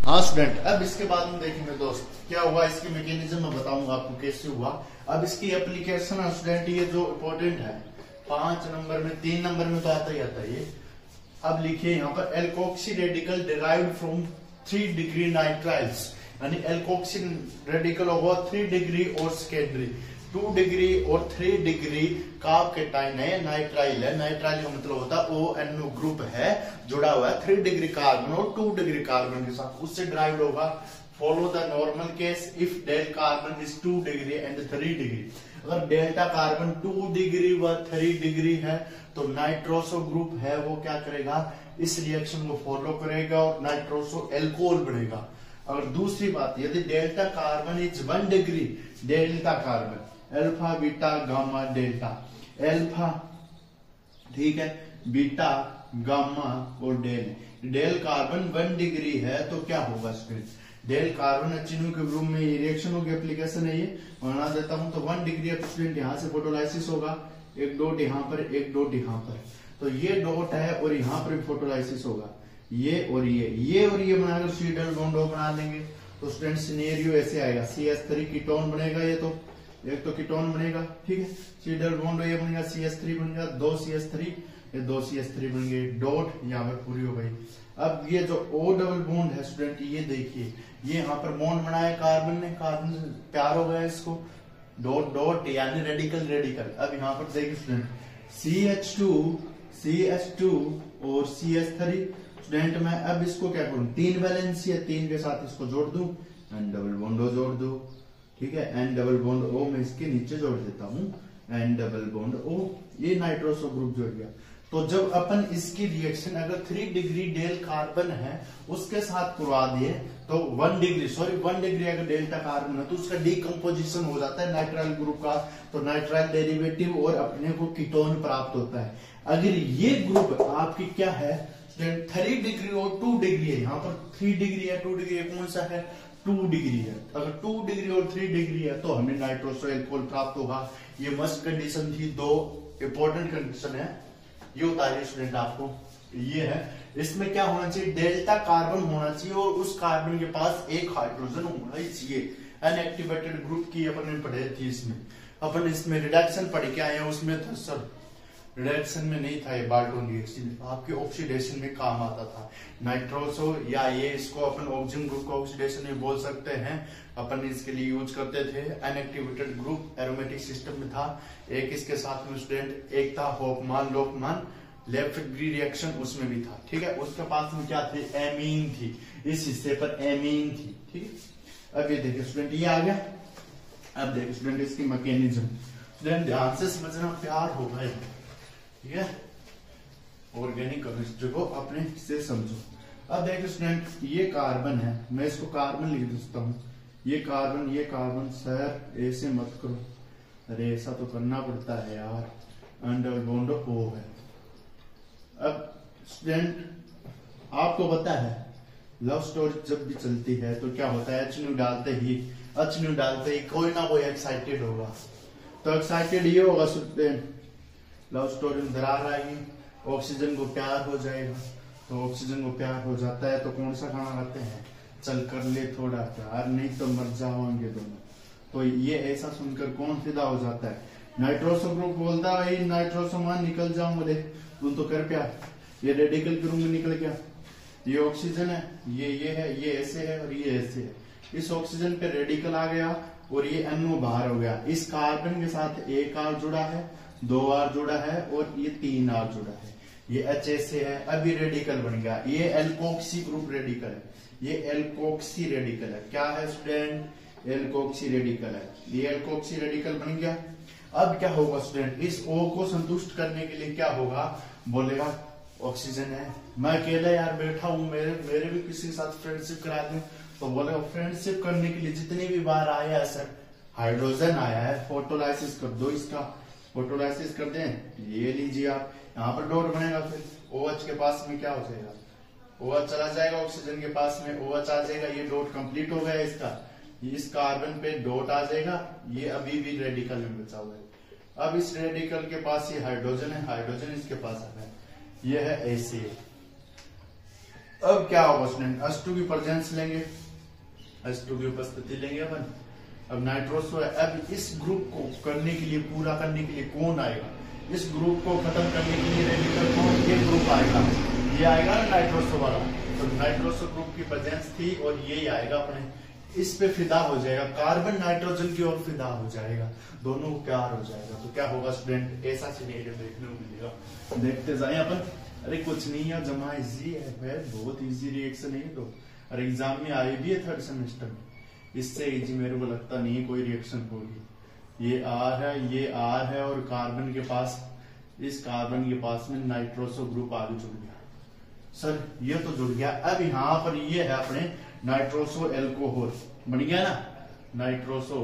हाँ स्टूडेंट, अब इसके बाद हम देखेंगे दोस्त क्या हुआ, इसकी मैकेनिज्म मैं बताऊंगा आपको कैसे हुआ। अब इसकी एप्लीकेशन है स्टूडेंट, ये जो इम्पोर्टेंट है 5 नंबर में 3 नंबर में तो आता ही आता है ये। अब लिखिए यहाँ पर alkoxy radical derived from 3 degree nitriles, यानी एल्कोक्सी रेडिकल होगा 3 डिग्री और सेकेंडरी 2 डिग्री और 3 डिग्री कार्बोकेटाइन है, नाइट्राइल है। नाइट्राइल का मतलब होता है ONO ग्रुप है जुड़ा हुआ है 3 डिग्री कार्बन और 2 डिग्री कार्बन के साथ, उससे ड्राइव होगा। Follow the normal case if del carbon is 2 degree and 3 degree. अगर डेल्टा कार्बन 2 डिग्री व 3 डिग्री है तो नाइट्रोसो ग्रुप है वो क्या करेगा, इस रिएक्शन को फॉलो करेगा और नाइट्रोसो एल्कोहल बनेगा। अगर दूसरी बात यदि delta carbon is 1 degree, delta carbon alpha beta gamma delta, alpha ठीक है, बीटा गामा और डेल कार्बन 1 डिग्री है तो क्या होगा स्टूडेंट, डेल कार्बन एचएनओ के ग्रुप में ये रिएक्शन होगी, एप्लीकेशन है ये बना देता हूं। तो 1 डिग्री स्टूडेंट यहाँ से फोटोलाइसिस होगा, एक डॉट यहाँ पर एक डॉट यहाँ पर, तो ये डॉट है और यहाँ पर भी फोटोलाइसिस होगा, ये और ये बनाकर सी डबल बॉन्ड बना लेंगे। तो स्टूडेंट सिनेरियो ऐसे आएगा, CH3 कीटोन बनेगा, ये तो एक तो कीटोन बनेगा, ठीक है, सी डबल बॉन्ड ये बनेगा, CH3 बनेगा, 2 CH3 ये 2 CH3 बन गए, डॉट यहाँ पर पूरी हो गई। अब ये जो O डबल बॉन्ड है स्टूडेंट, ये देखिए ये यहाँ पर बॉन्ड बनाया कार्बन ने, कार्बन से प्यार हो गया इसको, डॉट डॉट यानी रेडिकल रेडिकल। अब यहाँ पर देखिए स्टूडेंट CH2 और CH3 स्टूडेंट मैं अब इसको क्या करूं, 3 वैलेंसी है, 3 के साथ इसको जोड़ दूं, एन डबल बॉन्ड O जोड़ दो, ठीक है, एन डबल बॉन्ड O मैं इसके नीचे जोड़ देता हूं, एन डबल बॉन्ड O, ये नाइट्रोसो ग्रुप जोड़ गया। तो जब अपन इसकी रिएक्शन अगर 3 डिग्री डेल कार्बन है उसके साथ करवा दिए तो 1 डिग्री अगर डेल्टा कार्बन है तो उसका डीकम्पोजिशन हो जाता है नाइट्राइल ग्रुप का, तो नाइट्राइल डेरिवेटिव और अपने को कीटोन प्राप्त होता है। अगर ये ग्रुप आपकी क्या है 3 डिग्री और 2 डिग्री है, यहाँ पर 3 डिग्री है 2 डिग्री है, कौन सा है 2 डिग्री है, अगर 2 डिग्री और 3 डिग्री है तो हमें नाइट्रोसो एल्कोहल प्राप्त होगा। ये मस्ट कंडीशन थी, 2 इंपॉर्टेंट कंडीशन है, ये उतारिए स्टूडेंट आपको, ये है इसमें क्या होना चाहिए, डेल्टा कार्बन होना चाहिए और उस कार्बन के पास एक हाइड्रोजन होना ही चाहिए। अनएक्टिवेटेड ग्रुप की अपन ने पढ़ी थी, अपन इसमें रिडक्शन पढ़ के आए हैं, उसमें था सर रिडक्शन में नहीं था ये बाल्टोन रिएक्शन, आपके ऑक्सीडेशन में काम आता था नाइट्रोसो, या ये इसको अपन ऑक्सीजन ग्रुप का ऑक्सीडेशन भी बोल सकते हैं, अपन इसके लिए यूज करते थे। अनएक्टिवेटेड ग्रुप एरोमेटिक सिस्टम में था, एक इसके साथ में स्टूडेंट एक था होफमान लोफमान लेफ्ट-ग्री रिएक्शन उसमें भी था, ठीक है, उसके पास में क्या थी, एमीन थी, इस हिस्से पर एमीन थी, ठीक है। अब ये देखिए स्टूडेंट ये आ गया, अब देखिए स्टूडेंट इसकी मैकेनिज्म, स्टूडेंट ध्यान से समझना, प्यार होगा ठीक है, ऑर्गेनिक केमिस्ट्री को अपने से समझो। अब देखिए स्टूडेंट ये कार्बन है, मैं इसको कार्बन लिख देता हूँ, ये कार्बन सर ऐसे मत करो, अरे ऐसा तो करना पड़ता है यार, डबल बॉन्ड O है। अब स्टूडेंट आपको पता है लव स्टोरी जब भी चलती है तो क्या होता है, HNO डालते ही कोई ना कोई एक्साइटेड होगा, तो एक्साइटेड ये होगा स्टूडेंट, लव स्टोरी में दरार आएगी, ऑक्सीजन को प्यार हो जाएगा, तो ऑक्सीजन को प्यार हो जाता है तो कौन सा खाना खाते हैं, चल कर ले थोड़ा प्यार नहीं तो मर जाओगे दोनों। तो ये ऐसा सुनकर कौन फिदा हो जाता है, नाइट्रोसो ग्रुप बोलता है भाई नाइट्रोसो मान निकल जाऊंगे, तुम तो कर प्यार, ये रेडिकल ग्रुप में निकल गया, ये ऑक्सीजन है, ये है, ये ऐसे है और ये ऐसे है, इस ऑक्सीजन पे रेडिकल आ गया और ये NO बाहर हो गया, इस कार्बन के साथ एक R जुड़ा है, 2 R जुड़ा है और ये 3 R जुड़ा है, ये H ऐसे है, अब ये रेडिकल बन गया, ये एल्कोक्सी ग्रुप रेडिकल है, ये एल्कोक्सी रेडिकल है, क्या है स्टूडेंट, एल्कोक्सी रेडिकल है, ये एल्कोक्सी रेडिकल बन गया। अब क्या होगा स्टूडेंट, इस O को संतुष्ट करने के लिए क्या होगा, बोलेगा ऑक्सीजन है, मैं अकेला यार बैठा हूं, मेरे भी किसी के साथ फ्रेंडशिप करा दें, तो बोलेगा फ्रेंडशिप करने के लिए जितनी भी बार आया है सर हाइड्रोजन आया है, फोटोलाइसिस कर दो, इसका फोटोलाइसिस कर दें, ये लीजिए आप, यहाँ पर डॉट बनेगा, फिर OH के पास में क्या हो जाएगा, OH चला जाएगा, ऑक्सीजन के पास में OH आ जाएगा, ये डॉट कंप्लीट हो गया इसका, इस कार्बन पे डॉट आ जाएगा, ये अभी भी रेडिकल में बचा हुआ है। अब इस रेडिकल के पास ये हाइड्रोजन है, हाइड्रोजन इसके पास आ गया, ये है ऐसे अब क्या होगा स्टूडेंट, H2 की प्रेजेंस लेंगे, H2 की उपस्थिति लेंगे अपन। अब नाइट्रोसो है, अब इस ग्रुप को करने के लिए, पूरा करने के लिए कौन आएगा, इस ग्रुप को खत्म करने के लिए रेडिकल कौन, ये ग्रुप आएगा, ये आएगा ना नाइट्रोसो वाला। तो नाइट्रोसो ग्रुप की प्रेजेंस थी और ये आएगा अपने, इस पे फिदा हो जाएगा, कार्बन नाइट्रोजन की ओर फिदा हो जाएगा, दोनों को प्यार हो जाएगा। तो क्या होगा स्टूडेंट, ऐसा सिनेरियो देखने को मिलेगा। देखते जाए अपन। अरे कुछ नहीं है, जमा इजी है, बहुत इजी रिएक्शन है तो। और एग्जाम में आई भी है थर्ड सेमेस्टर में, इससे इजी मेरे को लगता नहीं है कोई रिएक्शन होगी। ये R है, ये R है, और कार्बन के पास, इस कार्बन के पास में नाइट्रोसो ग्रुप आगे जुड़ गया। सर ये तो जुड़ गया। अब यहाँ पर ये है अपने नाइट्रोसो एल्कोहल बन गया ना, नाइट्रोसो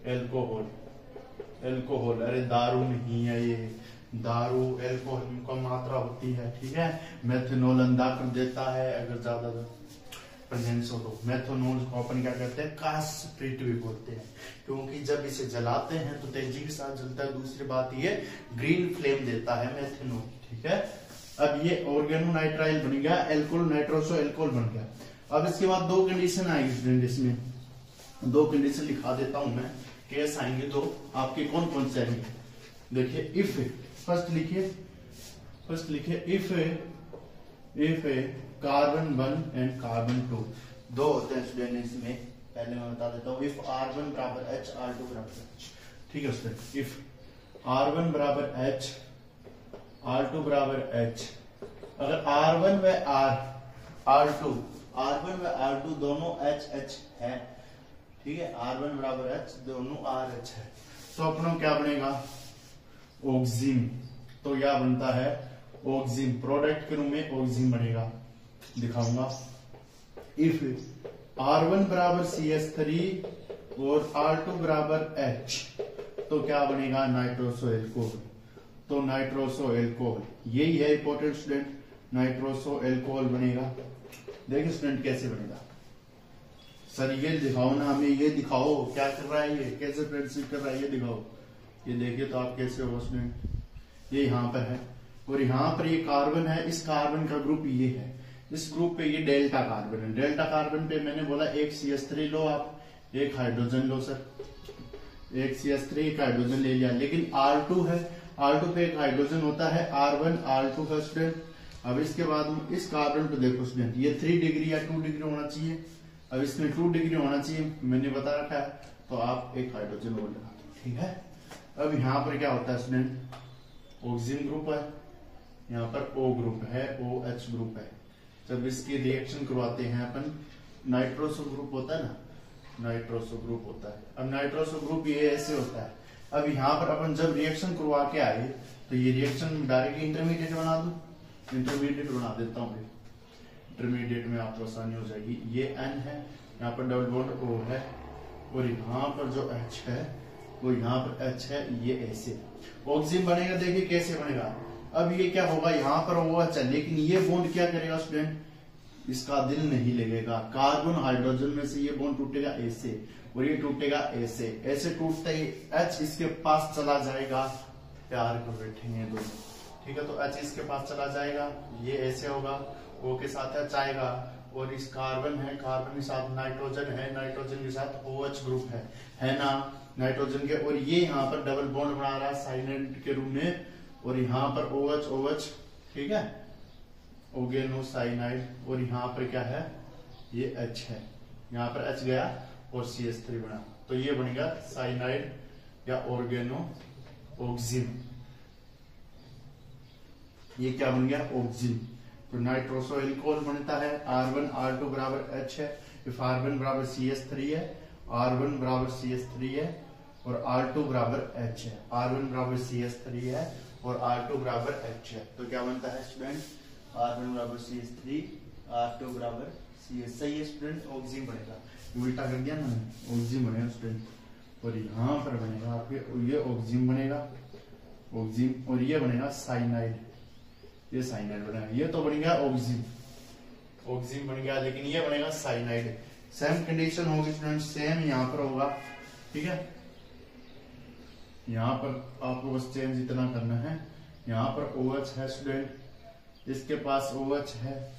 एल्कोहल। अरे दारू नहीं है ये, दारू एल्कोहल का मात्रा होती है, ठीक है। मेथनॉल अंधा कर देता है अगर ज्यादा प्रेजेंस हो तो। मेथनॉल को अपन क्या कहते हैं, कास्प्रिट भी बोलते हैं, क्योंकि जब इसे जलाते हैं तो तेजी के साथ जलता है। दूसरी बात ये ग्रीन फ्लेम देता है मेथनॉल, ठीक है। अब ये ऑर्गेनोनाइट्राइल बन गया, एल्कोहल नाइट्रोसो एल्कोहल बन गया। अब इसके बाद दो कंडीशन आएगी स्टूडेंट, इसमें दो कंडीशन लिखा देता हूं मैं, केस आएंगे दो आपके, कौन कौन से आएंगे देखिए। इफ फर्स्ट लिखिए इफ कार्बन 1 एंड कार्बन 2 दो होते हैं स्टूडेंट इसमें, पहले मैं बता देता हूँ। इफ R1 बराबर H, R2 बराबर H, ठीक है स्टूडेंट। इफ R1 बराबर H, R2 बराबर H, अगर R1 व R1 व R2 दोनों H है, ठीक है, R1 बराबर H दोनों RH है, तो अपनों क्या बनेगा, ऑक्सीन। तो यह बनता है ऑक्सीन, प्रोडक्ट के रूप में ऑक्सीन बनेगा, दिखाऊंगा। इफ R1 बराबर CH3 और R2 बराबर H, तो क्या बनेगा, नाइट्रोसो एल्कोहल। तो नाइट्रोसो एल्कोहल यही है इंपॉर्टेंट स्टूडेंट, नाइट्रोसो एल्कोहल बनेगा। देखिए स्टूडेंट कैसे बनेगा, सर ये दिखाओ ना हमें, ये दिखाओ क्या कर रहा है, ये कैसे फ्रेंडशिप कर रहा है, ये दिखाओ। ये देखिए तो आप कैसे हो स्टूडेंट, ये यहाँ पर है और यहाँ पर ये कार्बन है, इस कार्बन का ग्रुप ये है, इस ग्रुप पे ये डेल्टा कार्बन है। डेल्टा कार्बन पे मैंने बोला एक CH3 लो आप, एक हाइड्रोजन लो सर, एक CH3 एक हाइड्रोजन ले लिया, लेकिन R2 है, R2 पे एक हाइड्रोजन होता है, R1 R2 का स्टूडेंट। अब इसके बाद इस कार्बन पे देखो स्टूडेंट, ये 3 डिग्री या 2 डिग्री होना चाहिए, अब इसमें 2 डिग्री होना चाहिए, मैंने बता रखा है, तो आप एक हाइड्रोजन और लगा दो, ठीक है। अब यहाँ पर क्या होता है स्टूडेंट, ऑक्सीजन ग्रुप है, यहाँ पर O ग्रुप है, OH ग्रुप है। जब इसकी रिएक्शन करवाते हैं अपन, नाइट्रोसो ग्रुप होता है ना, नाइट्रोसो ग्रुप होता है। अब नाइट्रोसो ग्रुप ये ऐसे होता है। अब यहाँ पर अपन जब रिएक्शन करवा के आए, तो ये रिएक्शन डायरेक्टली इंटरमीडिएट बना दो, इंटरमीडिएट बना देता हूँ, इंटरमीडिएट में आपको आसानी हो जाएगी। ये N है, यहाँ पर डबल बॉन्ड O है, और यहाँ पर जो H है वो यहाँ पर H है, ये ऐसे ऑक्सीजन बनेगा। देखिए कैसे बनेगा, अब ये क्या होगा, यहाँ पर OH है, लेकिन ये बॉन्ड क्या करेगा स्टूडेंट, इसका दिल नहीं लगेगा, कार्बन हाइड्रोजन में से ये बॉन्ड टूटेगा ऐसे, और ये टूटेगा ऐसे, ऐसे टूटते ही H इसके पास चला जाएगा, प्यार को बैठेंगे दोनों, ठीक है। तो H इसके पास चला जाएगा, ये ऐसे होगा, O के साथ H आएगा, और इस कार्बन है, कार्बन के साथ नाइट्रोजन है, नाइट्रोजन के साथ OH ग्रुप है ना, नाइट्रोजन के, और ये यहाँ पर डबल बॉन्ड बना रहा है साइनाइड के रूप में, और यहाँ पर OH, ठीक है, ऑर्गेनोसाइनाइड, और यहाँ पर क्या है, ये H है, यहाँ पर H गया और CH3 बना, तो ये बनेगा साइनाइड या ऑक्सीजन। ये क्या बन गया, ऑक्सीजन। तो नाइट्रोसो एल्कोहल बनता है, R1 R2 बराबर H है, इफ R1 बराबर CH3 है, R1 बराबर CH3 है, और R2 बराबर H है, R1 बराबर CH3 है और R2 बराबर H है। तो क्या बनता है स्टूडेंट, R1 बराबर CH3, R2 बराबर CH, सही है स्टूडेंट, ऑक्सीजन बनेगा। उल्टा कर दिया ना, ऑक्सीजन बनेगा स्टूडेंट, और यहाँ पर बनेगा आपके, ये ऑक्सीजन बनेगा, ऑक्सीजन, और ये बनेगा साइनाइड, ये साइनाइड बनेगा, ये तो बन गया ऑक्सीजन, ऑक्सीजन बन गया, लेकिन ये बनेगा साइनाइड। सेम कंडीशन होगी स्टूडेंट, सेम यहाँ पर होगा, ठीक है। यहाँ पर आपको बस चेंज इतना करना है, यहाँ पर OH है स्टूडेंट, इसके पास OH है,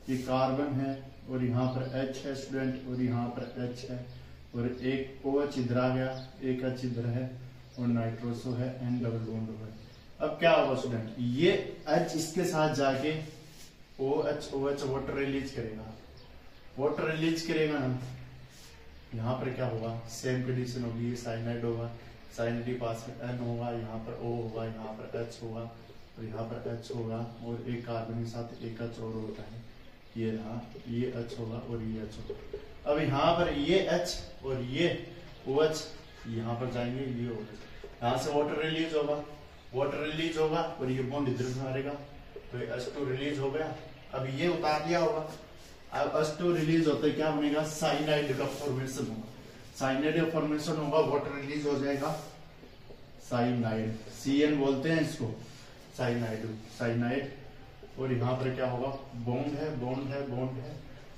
ये कार्बन है और यहाँ पर H है स्टूडेंट और यहाँ पर H है और एक OH इधर आ गया, एक H इधर है और नाइट्रोसो है, N डबल बॉन्ड है। अब क्या होगा स्टूडेंट, ये H इसके साथ जाके OH वाटर रिलीज करेगा, वाटर रिलीज करेगा ना, यहाँ पर क्या होगा, सेम कंडीशन होगी, ये साइनाइड होगा, साइनाइड के पास में N होगा, यहाँ पर O होगा, यहाँ पर H होगा और यहाँ पर H होगा और एक कार्बन के साथ एक H और होता है, ये रहा, ये H होगा और ये H होगा। अब यहाँ पर ये H और ये OH यहाँ पर जाएंगे, ये OH, यहाँ से वाटर रिलीज होगा, वाटर रिलीज होगा और ये बॉन्ड इधर मारेगा, तो ये H2 रिलीज हो गया। अब ये उतार लिया होगा, अब H2 रिलीज होते क्या बनेगा, साइनाइड का फॉर्मेशन होगा, साइनाइड का फॉर्मेशन होगा, वाटर रिलीज हो जाएगा, साइनाइड, CN बोलते हैं इसको, साइनाइड, साइनाइड। और यहाँ पर क्या होगा, बॉन्ड है, बॉन्ड है, बॉन्ड है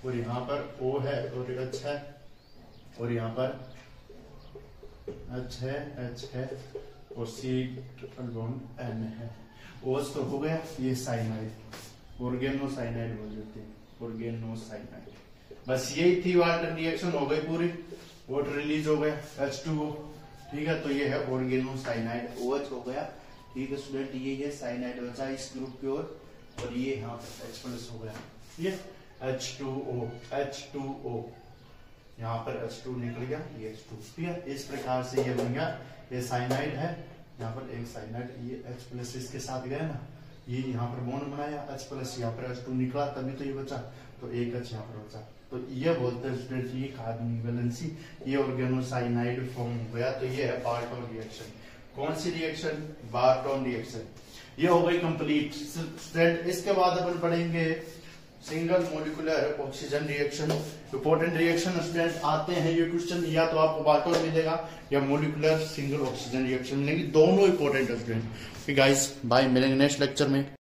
और यहाँ पर O है और H है और यहाँ पर H है और C ट्रिपल बॉन्ड N है। OH तो हो गया, ये साइनाइड, ऑर्गेनोसाइनाइड बोल देते हैं, ऑर्गेनोसाइनाइड। बस यही थी, वाटर रिएक्शन हो गई पूरी, वाटर रिलीज हो गया H2O, ठीक है। तो ये है ऑर्गेनोसाइनाइड, OH हो गया, ठीक है स्टूडेंट। ये है साइनाइड बचा इस ग्रुप की ओर और ये यहाँ पर H+ हो गया, ये H2O, यहाँ पर H2 निकल गया, ये H2, ठीक है। इस प्रकार से ये बन गया, ये साइनाइड है, यहाँ पर एक साइनाइड, ये H+ इसके साथ गया ना, ये यहाँ पर बॉन्ड बनाया H+, यहाँ पर H2 निकला तभी तो ये बचा, तो एक H यहाँ पर बचा, तो ये बोलते हैं स्टूडेंट ये कार्बन वैलेंसी, ये ऑर्गेनोसाइनाइड फॉर्म हो गया। तो ये है बार्टोन रिएक्शन। कौन सी रिएक्शन, बार्टोन रिएक्शन। ये हो गई कंप्लीट स्टूडेंट। इसके बाद अपन पढ़ेंगे single molecular oxygen reaction. Important reaction student आते हैं ये क्वेश्चन, या तो आपको बार्टोन मिलेगा या मॉलिक्यूलर सिंगल ऑक्सीजन रिएक्शन मिलेगी, दोनों इंपॉर्टेंट स्टूडेंट। गाइस बाय, मिलेंगे नेक्स्ट लेक्चर में।